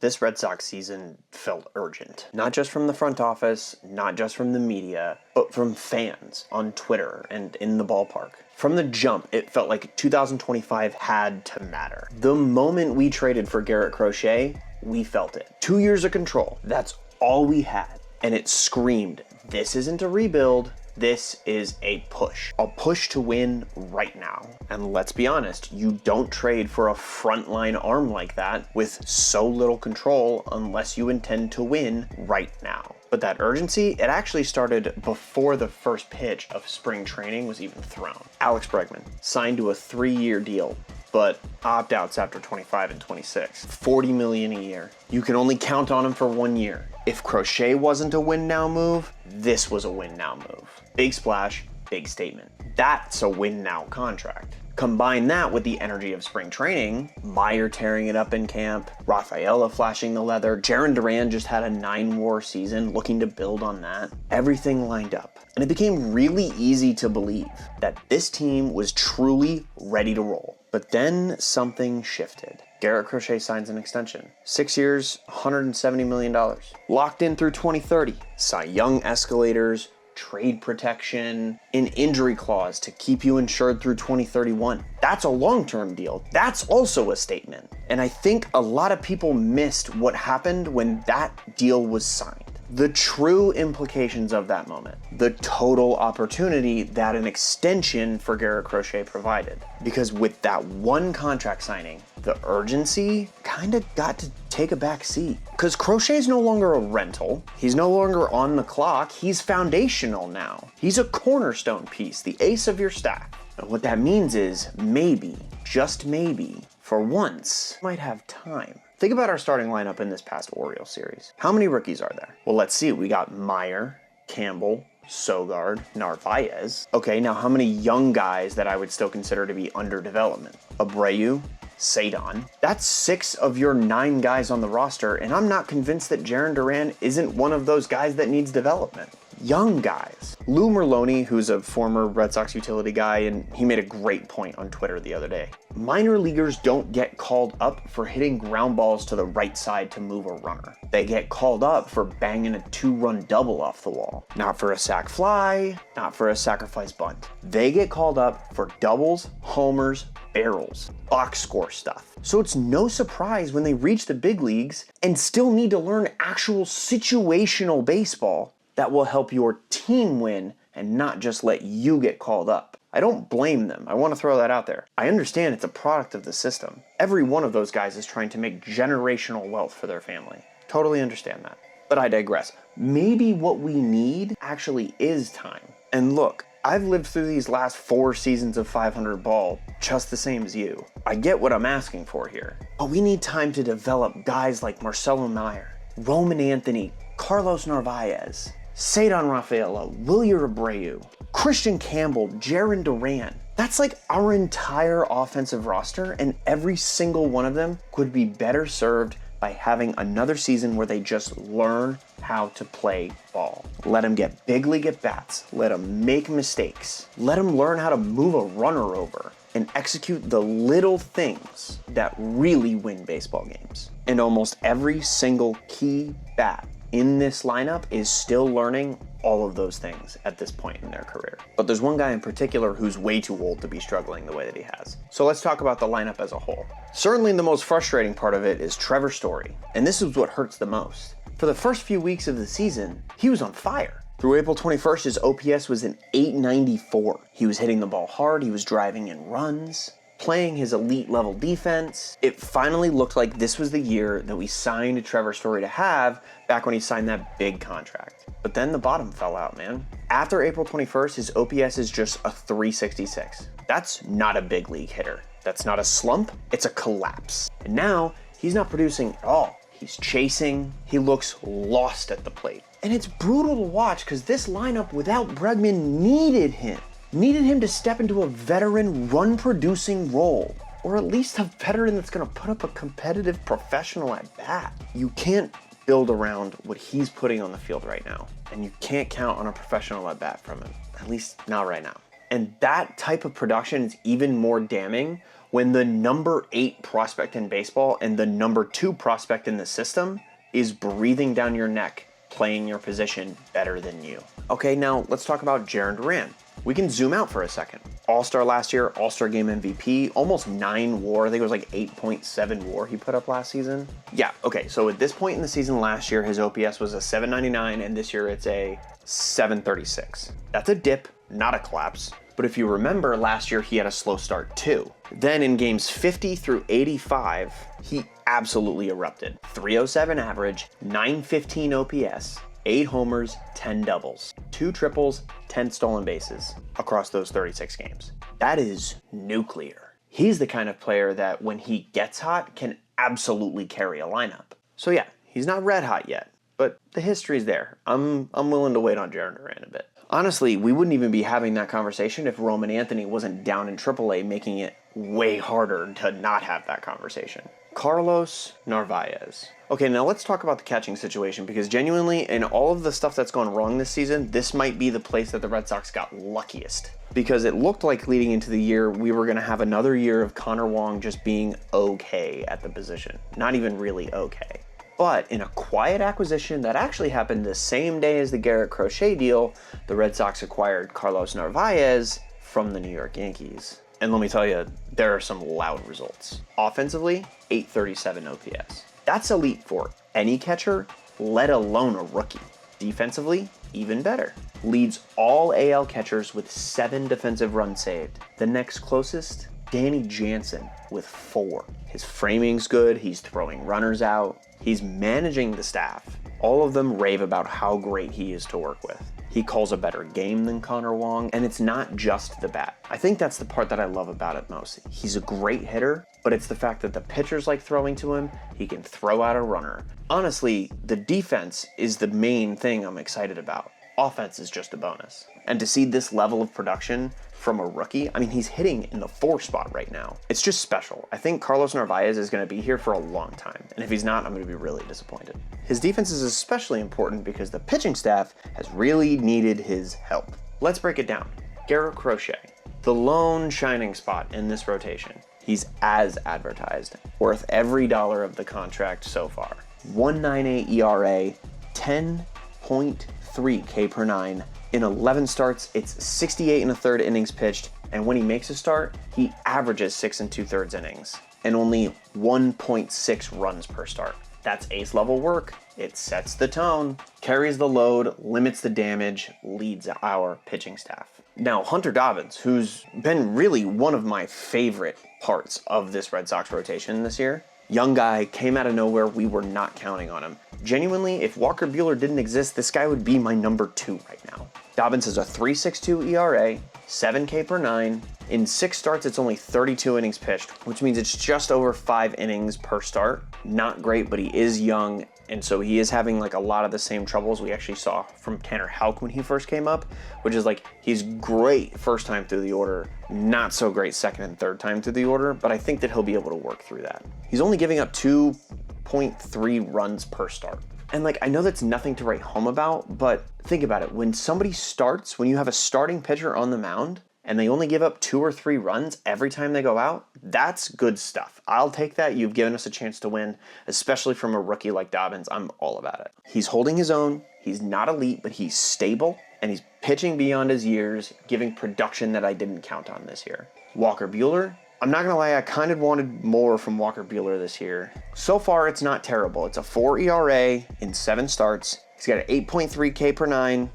This Red Sox season felt urgent. Not just from the front office, not just from the media, but from fans on Twitter and in the ballpark. From the jump, it felt like 2025 had to matter. The moment we traded for Garrett Crochet, we felt it. 2 years of control, that's all we had. And it screamed, this isn't a rebuild, this is a push to win right now. And let's be honest, you don't trade for a frontline arm like that with so little control unless you intend to win right now. But that urgency, it actually started before the first pitch of spring training was even thrown. Alex Bregman signed to a 3-year deal, but opt-outs after 25 and 26. $40 million a year. You can only count on him for 1 year. If Crochet wasn't a win-now move, this was a win-now move. Big splash, big statement. That's a win-now contract. Combine that with the energy of spring training, Meyer tearing it up in camp, Rafaela flashing the leather, Jarren Duran just had a 9-WAR season looking to build on that. Everything lined up. And it became really easy to believe that this team was truly ready to roll. But then something shifted. Garrett Crochet signs an extension. 6 years, $170 million. Locked in through 2030. Cy Young escalators, trade protection, an injury clause to keep you insured through 2031. That's a long-term deal. That's also a statement. And I think a lot of people missed what happened when that deal was signed. The true implications of that moment. The total opportunity that an extension for Garrett Crochet provided. Because with that one contract signing, the urgency kind of got to take a back seat. Because Crochet's no longer a rental. He's no longer on the clock. He's foundational now. He's a cornerstone piece, the ace of your stack. And what that means is maybe, just maybe, for once, might have time. Think about our starting lineup in this past Orioles series. How many rookies are there? Well, let's see. We got Meyer, Campbell, Sogard, Narvaez. Okay, now how many young guys that I would still consider to be under development? Abreu, Cedon. That's 6 of your 9 guys on the roster, and I'm not convinced that Jarren Duran isn't one of those guys that needs development. Young guys. Lou Merloni, who's a former Red Sox utility guy, and he made a great point on Twitter the other day. Minor leaguers don't get called up for hitting ground balls to the right side to move a runner. They get called up for banging a 2-run double off the wall. Not for a sac fly, not for a sacrifice bunt. They get called up for doubles, homers, barrels, box score stuff. So it's no surprise when they reach the big leagues and still need to learn actual situational baseball that will help your team win and not just let you get called up. I don't blame them. I want to throw that out there. I understand it's a product of the system. Every one of those guys is trying to make generational wealth for their family. Totally understand that. But I digress. Maybe what we need actually is time. And look, I've lived through these last 4 seasons of 500 ball just the same as you. I get what I'm asking for here. But we need time to develop guys like Marcelo Meyer, Roman Anthony, Carlos Narvaez, Cedon Rafaela, Wilyer Abreu, Christian Campbell, Jarren Duran. That's like our entire offensive roster, and every single one of them could be better served by having another season where they just learn how to play ball. Let them get big league at bats. Let them make mistakes. Let them learn how to move a runner over and execute the little things that really win baseball games. And almost every single key bat in this lineup is still learning all of those things at this point in their career. But there's one guy in particular who's way too old to be struggling the way that he has. So let's talk about the lineup as a whole. Certainly the most frustrating part of it is Trevor Story, and this is what hurts the most. For the first few weeks of the season, he was on fire. Through April 21st, his OPS was an .894. He was hitting the ball hard, he was driving in runs, playing his elite level defense. It finally looked like this was the year that we signed Trevor Story to have back when he signed that big contract. But then the bottom fell out, man. After April 21st, his OPS is just a .366. That's not a big league hitter. That's not a slump, it's a collapse. And now, he's not producing at all. He's chasing, he looks lost at the plate. And it's brutal to watch because this lineup without Bregman needed him to step into a veteran run-producing role, or at least a veteran that's going to put up a competitive professional at bat. You can't build around what he's putting on the field right now, and you can't count on a professional at bat from him, at least not right now. And that type of production is even more damning when the number 8 prospect in baseball and the number 2 prospect in the system is breathing down your neck, playing your position better than you. Okay, now let's talk about Jarren Duran. We can zoom out for a second. All-Star last year, All-Star Game MVP, almost 9 WAR. I think it was like 8.7 WAR he put up last season. Yeah, okay, so at this point in the season last year, his OPS was a 799, and this year it's a 736. That's a dip, not a collapse. But if you remember, last year he had a slow start too. Then in games 50 through 85, he absolutely erupted. 307 average, 915 OPS, 8 homers, 10 doubles, 2 triples, 10 stolen bases across those 36 games. That is nuclear. He's the kind of player that when he gets hot can absolutely carry a lineup. So yeah, he's not red hot yet, but the history's there. I'm willing to wait on Jarren Duran a bit. Honestly, we wouldn't even be having that conversation if Roman Anthony wasn't down in AAA, making it way harder to not have that conversation. Carlos Narvaez. Okay, now let's talk about the catching situation, because genuinely, in all of the stuff that's gone wrong this season, this might be the place that the Red Sox got luckiest. Because it looked like leading into the year, we were going to have another year of Connor Wong just being okay at the position. Not even really okay. But in a quiet acquisition that actually happened the same day as the Garrett Crochet deal, the Red Sox acquired Carlos Narvaez from the New York Yankees. And let me tell you, there are some loud results. Offensively, 837 OPS. That's elite for any catcher, let alone a rookie. Defensively, even better. Leads all AL catchers with 7 defensive runs saved. The next closest, Danny Jansen with 4. His framing's good, he's throwing runners out, he's managing the staff. All of them rave about how great he is to work with. He calls a better game than Connor Wong, and it's not just the bat. I think that's the part that I love about it most. He's a great hitter, but it's the fact that the pitchers like throwing to him, he can throw out a runner. Honestly, the defense is the main thing I'm excited about. Offense is just a bonus. And to see this level of production from a rookie, I mean, he's hitting in the 4 spot right now. It's just special. I think Carlos Narvaez is going to be here for a long time, and if he's not, I'm going to be really disappointed. His defense is especially important because the pitching staff has really needed his help. Let's break it down. Garrett Crochet, the lone shining spot in this rotation. He's as advertised, worth every dollar of the contract so far. 1.98 ERA, 10.3 K per 9. In 11 starts, it's 68 1/3 innings pitched, and when he makes a start, he averages 6 2/3 innings, and only 1.6 runs per start. That's ace level work. It sets the tone, carries the load, limits the damage, leads our pitching staff. Now, Hunter Dobbins, who's been really one of my favorite parts of this Red Sox rotation this year. Young guy, came out of nowhere, we were not counting on him. Genuinely, if Walker Buehler didn't exist, this guy would be my number 2 right now. Dobbins has a 3.62 ERA, 7 K per 9. In 6 starts, it's only 32 innings pitched, which means it's just over 5 innings per start. Not great, but he is young, and so he is having like a lot of the same troubles we actually saw from Tanner Houck when he first came up, which is like, he's great first time through the order, not so great second and third time through the order, but I think that he'll be able to work through that. He's only giving up 2.3 runs per start. And like, I know that's nothing to write home about, but think about it. When somebody starts, when you have a starting pitcher on the mound and they only give up 2 or 3 runs every time they go out, that's good stuff. I'll take that. You've given us a chance to win, especially from a rookie like Dobbins. I'm all about it. He's holding his own. He's not elite, but he's stable, and he's pitching beyond his years, giving production that I didn't count on this year. Walker Buehler, I'm not going to lie, I kind of wanted more from Walker Buehler this year. So far, it's not terrible. It's a 4 ERA in 7 starts. He's got an 8.3 K per 9,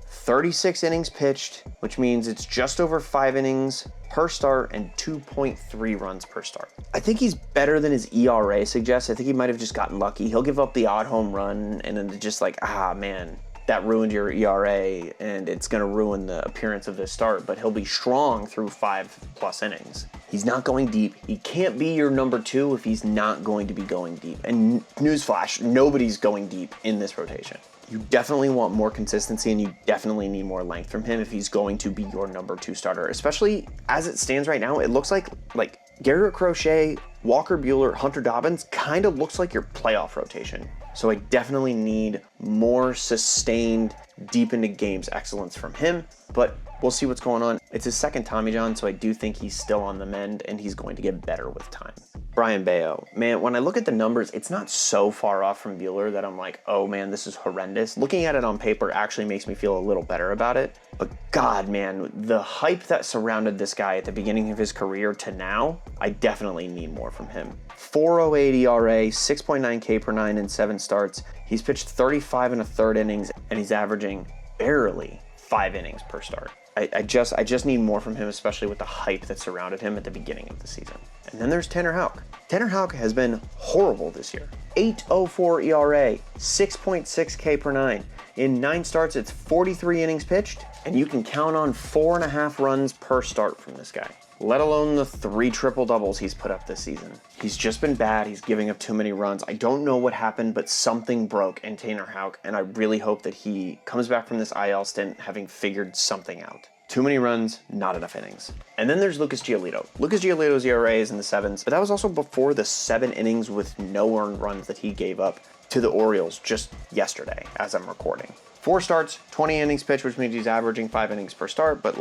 36 innings pitched, which means it's just over 5 innings per start and 2.3 runs per start. I think he's better than his ERA suggests. I think he might have just gotten lucky. He'll give up the odd home run, and then just like, man, that ruined your ERA, and it's going to ruin the appearance of this start, but he'll be strong through 5+ innings. He's not going deep. He can't be your number 2 if he's not going to be going deep. And newsflash, nobody's going deep in this rotation. You definitely want more consistency, and you definitely need more length from him if he's going to be your number 2 starter. Especially as it stands right now, it looks like Garrett Crochet, Walker Buehler, Hunter Dobbins kind of looks like your playoff rotation. So I definitely need more sustained, deep into games excellence from him, but we'll see what's going on. It's his second Tommy John, so I do think he's still on the mend, and he's going to get better with time. Brian Bayo, man, when I look at the numbers, it's not so far off from Buehler that I'm like, oh man, this is horrendous. Looking at it on paper actually makes me feel a little better about it. But God, man, the hype that surrounded this guy at the beginning of his career to now, I definitely need more from him. 4.08 ERA, 6.9 K per nine in 7 starts. He's pitched 35 1/3 innings, and he's averaging barely 5 innings per start. I just need more from him, especially with the hype that surrounded him at the beginning of the season. And then there's Tanner Houck. Tanner Houck has been horrible this year. 8.04 ERA, 6.6 K per nine. In 9 starts, it's 43 innings pitched, and you can count on 4.5 runs per start from this guy, let alone the 3 triple doubles he's put up this season. He's just been bad. He's giving up too many runs. I don't know what happened, but something broke in Tanner Houck, and I really hope that he comes back from this IL stint having figured something out. Too many runs, not enough innings. And then there's Lucas Giolito. Lucas Giolito's ERA is in the 7s, but that was also before the 7 innings with no earned runs that he gave up to the Orioles just yesterday as I'm recording. 4 starts, 20 innings pitched, which means he's averaging 5 innings per start, but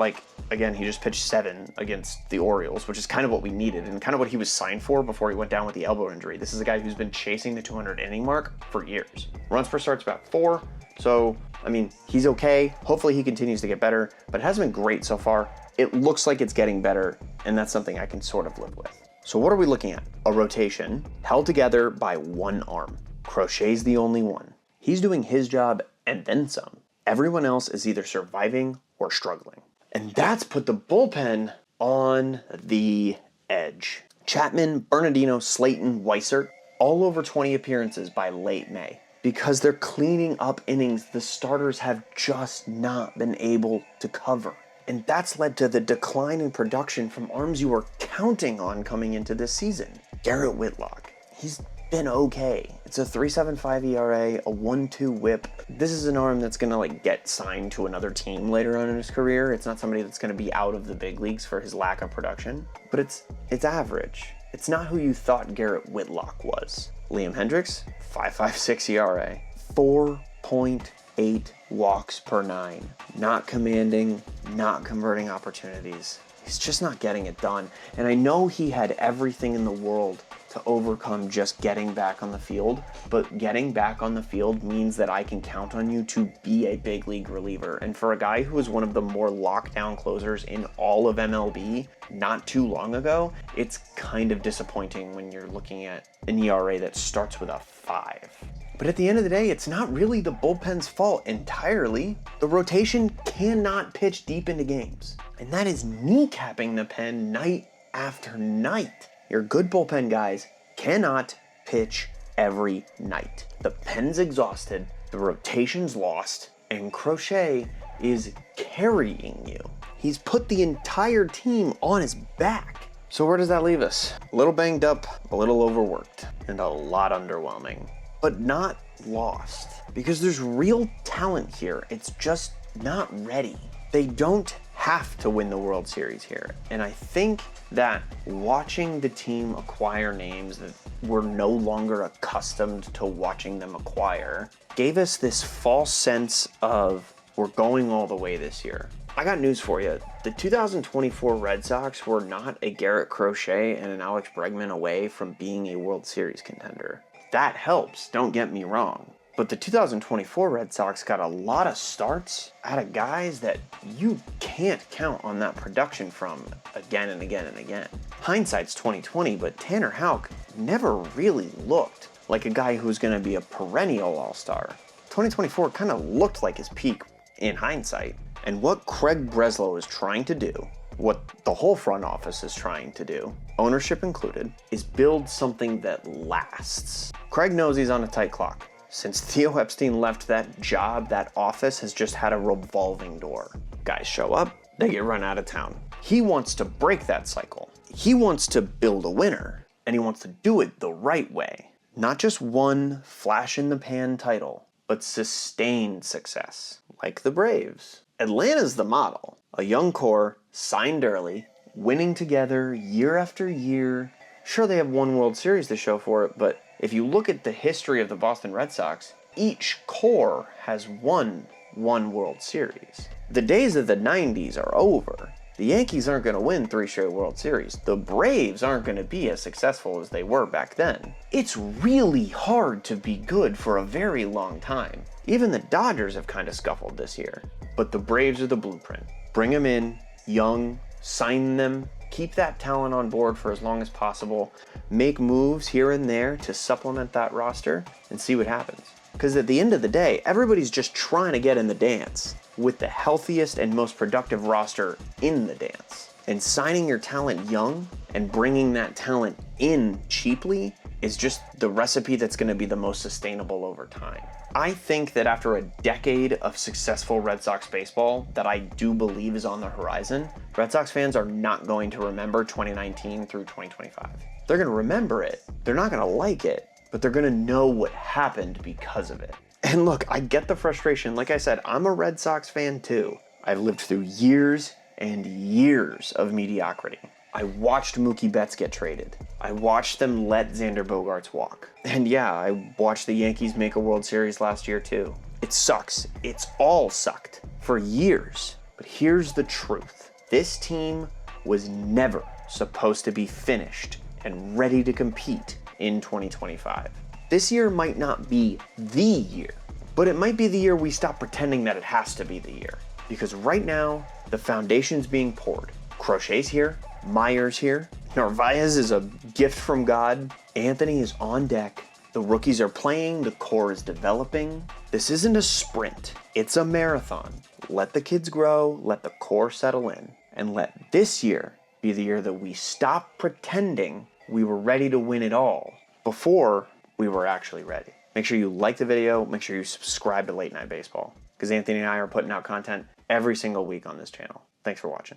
again, he just pitched 7 against the Orioles, which is kind of what we needed and kind of what he was signed for before he went down with the elbow injury. This is a guy who's been chasing the 200 inning mark for years. Runs per start's about 4, so, I mean, he's okay. Hopefully he continues to get better, but it hasn't been great so far. It looks like it's getting better, and that's something I can sort of live with. So what are we looking at? A rotation held together by one arm. Crochet's the only one. He's doing his job and then some. Everyone else is either surviving or struggling. And that's put the bullpen on the edge. Chapman, Bernardino, Slayton, Weissert, all over 20 appearances by late May. Because they're cleaning up innings the starters have just not been able to cover. And that's led to the decline in production from arms you were counting on coming into this season. Garrett Whitlock, he's been okay. It's a 3.75 ERA, a 1.2 whip. This is an arm that's gonna get signed to another team later on in his career. It's not somebody that's gonna be out of the big leagues for his lack of production, but it's average. It's not who you thought Garrett Whitlock was. Liam Hendricks, 5.56 ERA, 4.8 walks per 9. Not commanding, not converting opportunities. He's just not getting it done. And I know he had everything in the world to overcome just getting back on the field, but getting back on the field means that I can count on you to be a big league reliever. And for a guy who was one of the more lockdown closers in all of MLB not too long ago, it's kind of disappointing when you're looking at an ERA that starts with a 5. But at the end of the day, it's not really the bullpen's fault entirely. The rotation cannot pitch deep into games, and that is kneecapping the pen night after night. Your good bullpen guys cannot pitch every night. The pen's exhausted, the rotation's lost, and Crochet is carrying you. He's put the entire team on his back. So where does that leave us? A little banged up, a little overworked, and a lot underwhelming. But not lost, because there's real talent here. It's just not ready. They don't have to win the World Series here. And I think that watching the team acquire names that we're no longer accustomed to watching them acquire gave us this false sense of we're going all the way this year. I got news for you. The 2024 Red Sox were not a Garrett Crochet and an Alex Bregman away from being a World Series contender. That helps, don't get me wrong. But the 2024 Red Sox got a lot of starts out of guys that you can't count on that production from again and again and again. Hindsight's 2020, but Tanner Houck never really looked like a guy who's going to be a perennial all-star. 2024 kind of looked like his peak in hindsight. And what Craig Breslow is trying to do, what the whole front office is trying to do, ownership included, is build something that lasts. Craig knows he's on a tight clock. Since Theo Epstein left that job, that office has just had a revolving door. Guys show up, they get run out of town. He wants to break that cycle. He wants to build a winner, and he wants to do it the right way. Not just one flash-in-the-pan title, but sustained success, like the Braves. Atlanta's the model. A young core, signed early, winning together year after year. Sure, they have one World Series to show for it, but if you look at the history of the Boston Red Sox, each core has won one World Series. The days of the 90s are over. The Yankees aren't going to win 3 straight World Series. The Braves aren't going to be as successful as they were back then. It's really hard to be good for a very long time. Even the Dodgers have kind of scuffled this year. But the Braves are the blueprint. Bring them in, young, sign them, keep that talent on board for as long as possible, make moves here and there to supplement that roster, and see what happens. Because at the end of the day, everybody's just trying to get in the dance with the healthiest and most productive roster in the dance. And signing your talent young and bringing that talent in cheaply is just the recipe that's going to be the most sustainable over time. I think that after a decade of successful Red Sox baseball that I do believe is on the horizon, Red Sox fans are not going to remember 2019 through 2025. They're going to remember it. They're not going to like it, but they're going to know what happened because of it. And look, I get the frustration. Like I said, I'm a Red Sox fan too. I've lived through years and years of mediocrity. I watched Mookie Betts get traded. I watched them let Xander Bogaerts walk. And yeah, I watched the Yankees make a World Series last year too. It sucks. It's all sucked for years. But here's the truth. This team was never supposed to be finished and ready to compete in 2025. This year might not be the year, but it might be the year we stop pretending that it has to be the year. Because right now, the foundation's being poured. Crochet's here, Myers here, Narvaez is a gift from God, Anthony is on deck, the rookies are playing, the core is developing. This isn't a sprint, it's a marathon. Let the kids grow, let the core settle in, and let this year be the year that we stop pretending we were ready to win it all before we were actually ready. Make sure you like the video, make sure you subscribe to Late Night Baseball, because Anthony and I are putting out content every single week on this channel. Thanks for watching.